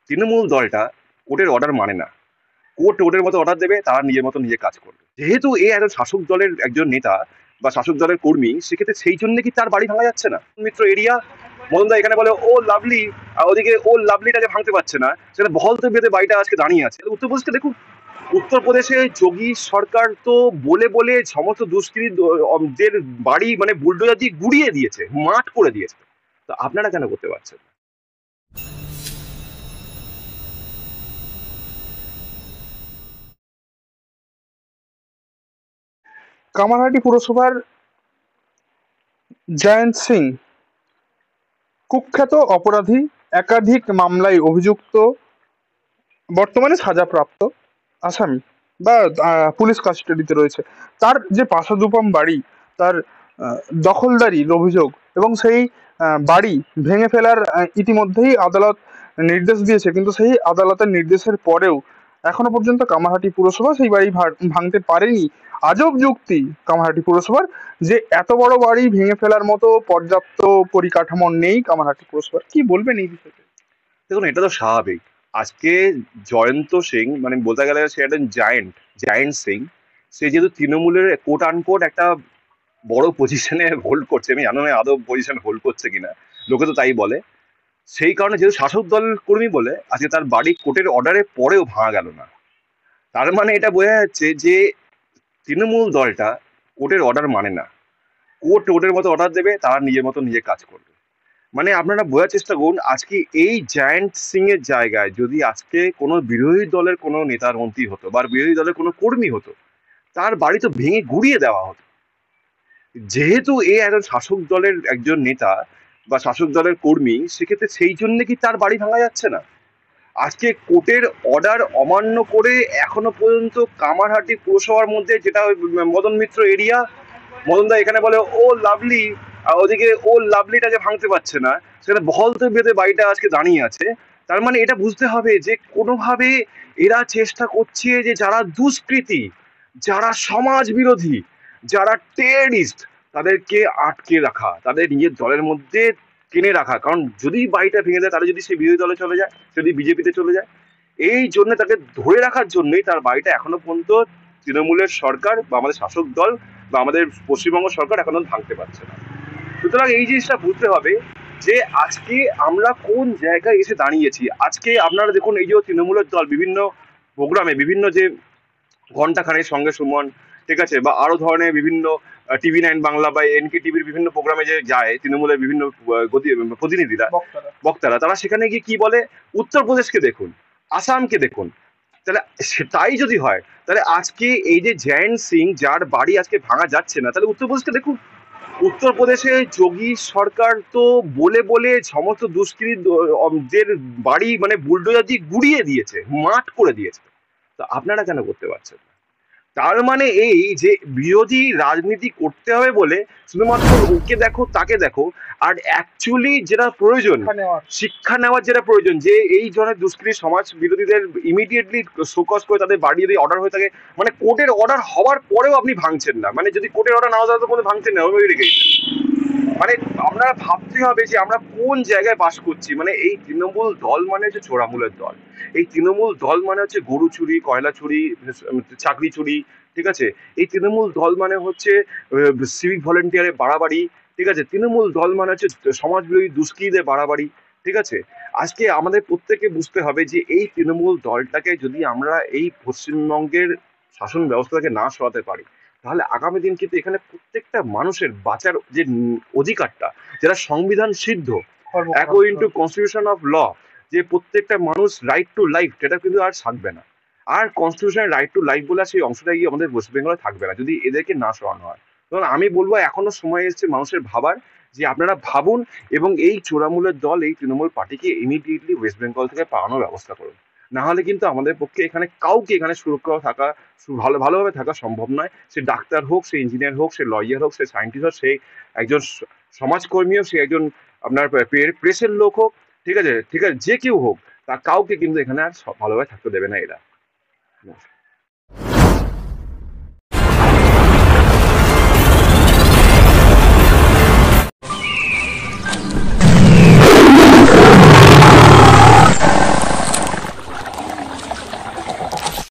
তৃণমূল দলটা কোর্টের অর্ডার মানে না। কোর্ট ওদের মতো অর্ডার দেবে, তারা নিজের মতো নিজে কাজ করবে। যেহেতু এ একজন শাসক দলের একজন নেতা বা শাসক দলের কর্মী, সেক্ষেত্রে সেই জন্য কি তার বাড়ি ভাঙা যাচ্ছে না? মিত্র এরিয়া, মদনদা এখানে বলে ও লাভলি, আর ওদিকে ও লাভলিটাকে ভাঙতে পারছে না, সেটা বহলতে বেঁধে বাড়িটা আজকে দাঁড়িয়ে আছে। উত্তরপ্রদেশকে দেখুন, উত্তরপ্রদেশে যোগী সরকার তো বলে বলে সমস্ত দুষ্কৃতীদের বাড়ি মানে বুলডোজার দিয়ে গুড়িয়ে দিয়েছে, মাঠ করে দিয়েছে। তো আপনারা কেন করতে পারছেন না? কামারহাটি পুরসভার জয়ন্ত সিং কুখ্যাত অপরাধী, একাধিক মামলায় অভিযুক্ত, বর্তমানে সাজাপ্রাপ্ত আসামি বা পুলিশ কাস্টাডিতে রয়েছে। তার যে পাশাদুপাম বাড়ি, তার দখলদারির অভিযোগ এবং সেই বাড়ি ভেঙে ফেলার ইতিমধ্যেই আদালত নির্দেশ দিয়েছে, কিন্তু সেই আদালতের নির্দেশের পরেও এখনো পর্যন্ত কামারহাটি পুরসভা সেই বাড়ি ভাঙতে পারেনি। আজব যুক্তি কামারহাটি পুরসভার, যে এত বড় বাড়ি ভেঙে ফেলার মতো পর্যাপ্ত পরিকাঠামো নেই কামারহাটি পুরসভার। কি বলবেন এই বিষয়ে? দেখুন, এটা তো স্বাভাবিক। আজকে জয়ন্ত সিং মানে বলতে গেলে সে একজন জায়েন্ট, জায়েন্ট সিং। সে যেহেতু তৃণমূলের কোট আনকোট একটা বড় পজিশনে হোল্ড করছে, আমি জানো না আদৌ পজিশন হোল্ড করছে কিনা, লোকে তো তাই বলে। সেই কারণে যেহেতু শাসক দল কর্মী বলে আজকে তার বাড়ি কোর্টের অর্ডারের পরেও ভাঙা গেল না। তার মানে এটা বোঝা যাচ্ছে যে তৃণমূল দলটা কোর্টের অর্ডার মানে না। কোর্ট ওদের মতো অর্ডার দেবে, তারা নিজের মতো নিজে কাজ করবে। মানে আপনারা বোঝার চেষ্টা করুন, আজকে এই জায়ান্ট সিং এর জায়গায় যদি আজকে কোনো বিরোধী দলের কোনো নেতার মন্ত্রী হতো বা বিরোধী দলের কোনো কর্মী হতো, তার বাড়ি তো ভেঙে গুড়িয়ে দেওয়া হতো। যেহেতু এ একজন শাসক দলের একজন নেতা বা শাসক দলের কর্মী, সেক্ষেত্রে সেই জন্য কি তার বাড়ি ভাঙা যাচ্ছে না? আজকে কোর্টের অর্ডার অমান্য করে এখনো পর্যন্ত কামারহাটি পুরসভার মধ্যে যেটা ওই মদন মিত্র এরিয়া, মদনদা এখানে বলে ও লাভলি, আর ওদিকে ও লাভলিটাকে ভাঙতে পারছে না, সেটা বহলতে বেঁধে বাড়িটা আজকে দাঁড়িয়ে আছে। তার মানে এটা বুঝতে হবে যে কোনোভাবে এরা চেষ্টা করছে যে যারা দুষ্কৃতী, যারা সমাজ বিরোধী, যারা টেররিস্ট, তাদেরকে আটকে রাখা, তাদের নিজের দলের মধ্যে টেনে রাখা। কারণ যদি বাড়িটা ভেঙে দেয়, তাহলে যদি সে বিরোধী দলে চলে যায়, যদি বিজেপিতে চলে যায়, এই জন্য তাকে ধরে রাখার জন্যই তার বাড়িটা এখনো পর্যন্ত তৃণমূলের সরকার বা আমাদের শাসক দল বা আমাদের পশ্চিমবঙ্গ সরকার এখনো ভাঙতে পারছে না। সুতরাং এই জিনিসটা বুঝতে হবে যে আজকে আমরা কোন জায়গায় এসে দাঁড়িয়েছি। আজকে আপনারা দেখুন, এই যে তৃণমূলের দল বিভিন্ন প্রোগ্রামে, বিভিন্ন যে ঘন্টাখানেক সঙ্গে সুমন, ঠিক আছে, বা আরো ধরনের বিভিন্ন TV9 বাংলা বা NK টিভির বিভিন্ন প্রোগ্রামে যে যায় তৃণমূলের বিভিন্ন প্রতিনিধিরা, বক্তারা বক্তারা, তারা সেখানে গিয়ে কি বলে? উত্তরপ্রদেশকে দেখুন, আসামকে দেখুন। তাহলে তাই যদি হয়, তাহলে আজকে এই যে জয়ন্ত সিং যার বাড়ি আজকে ভাঙা যাচ্ছে না, তাহলে উত্তরপ্রদেশকে দেখুন। উত্তরপ্রদেশে যোগী সরকার তো বলে বলে সমস্ত দুষ্কৃতীদের বাড়ি মানে বুলডোজার দিয়ে গুড়িয়ে দিয়েছে, মাঠ করে দিয়েছে। তো আপনারা কেন করতে পারছেন না? তার মানে এই যে বিরোধী রাজনীতি করতে হবে বলে শুধুমাত্র ওকে দেখো তাকে দেখো, আর অ্যাকচুয়ালি যেটা প্রয়োজন, শিক্ষা নেওয়ার। শিক্ষা নেওয়ার যেটা প্রয়োজন, যে এই ধরনের দুষ্কৃতী সমাজ বিরোধীদের ইমিডিয়েটলি শোকজ করে তাদের বাড়ি যদি অর্ডার হয়ে থাকে, মানে কোর্টের অর্ডার হওয়ার পরেও আপনি ভাঙছেন না, মানে যদি কোর্টের অর্ডার না হতো তাহলে কোনো ভাঙছেন না, ওই রেখেছেন। মানে আপনারা ভাবতে হবে যে আমরা কোন জায়গায় বাস করছি। মানে এই তৃণমূল দল মানে হচ্ছে চোরামূলের দল। এই তৃণমূল দল মানে হচ্ছে গরু চুরি, কয়লা চুরি, চাকরি চুরি, ঠিক আছে। এই তৃণমূল দল মানে হচ্ছে সিভিক ভলেন্টিয়ারের বাড়াবাড়ি, ঠিক আছে। তৃণমূল দল মানে হচ্ছে সমাজ বিরোধী দুষ্কৃতীদের বাড়াবাড়ি, ঠিক আছে। আজকে আমাদের প্রত্যেকে বুঝতে হবে যে এই তৃণমূল দলটাকে যদি আমরা এই পশ্চিমবঙ্গের শাসন ব্যবস্থাকে না সরাতে পারি, তাহলে আগামী দিন কিন্তু এখানে প্রত্যেকটা মানুষের বাঁচার যে অধিকারটা, যেটা সংবিধান সিদ্ধ, according to constitution of law, যে প্রত্যেকটা মানুষ রাইট টু লাইফ, সেটা কিন্তু আর থাকবে না। আর কনস্টিটিউশনের রাইট টু লাইফ বলে সেই অংশটা গিয়ে আমাদের ওয়েস্ট বেঙ্গলে থাকবে না যদি এদেরকে না সরানো হয়। তখন আমি বলবো এখনো সময় এসেছে মানুষের ভাবার, যে আপনারা ভাবুন এবং এই চোরামূলের দল, এই তৃণমূল পার্টিকে ইমিডিয়েটলি ওয়েস্ট বেঙ্গল থেকে পালানোর ব্যবস্থা করুন। না হলে কিন্তু আমাদের পক্ষে এখানে কাউকে এখানে সুরক্ষা থাকা, ভালোভাবে থাকা সম্ভব নয়। সে ডাক্তার হোক, সে ইঞ্জিনিয়ার হোক, সে লয়ার হোক, সে সায়েন্টিস্ট হোক, সে একজন সমাজকর্মী হোক, সে একজন আপনার প্রেসের লোক হোক, ঠিক আছে, ঠিক আছে, যে কেউ হোক, তা কাউকে কিন্তু এখানে আর ভালোভাবে থাকতে দেবে না এরা।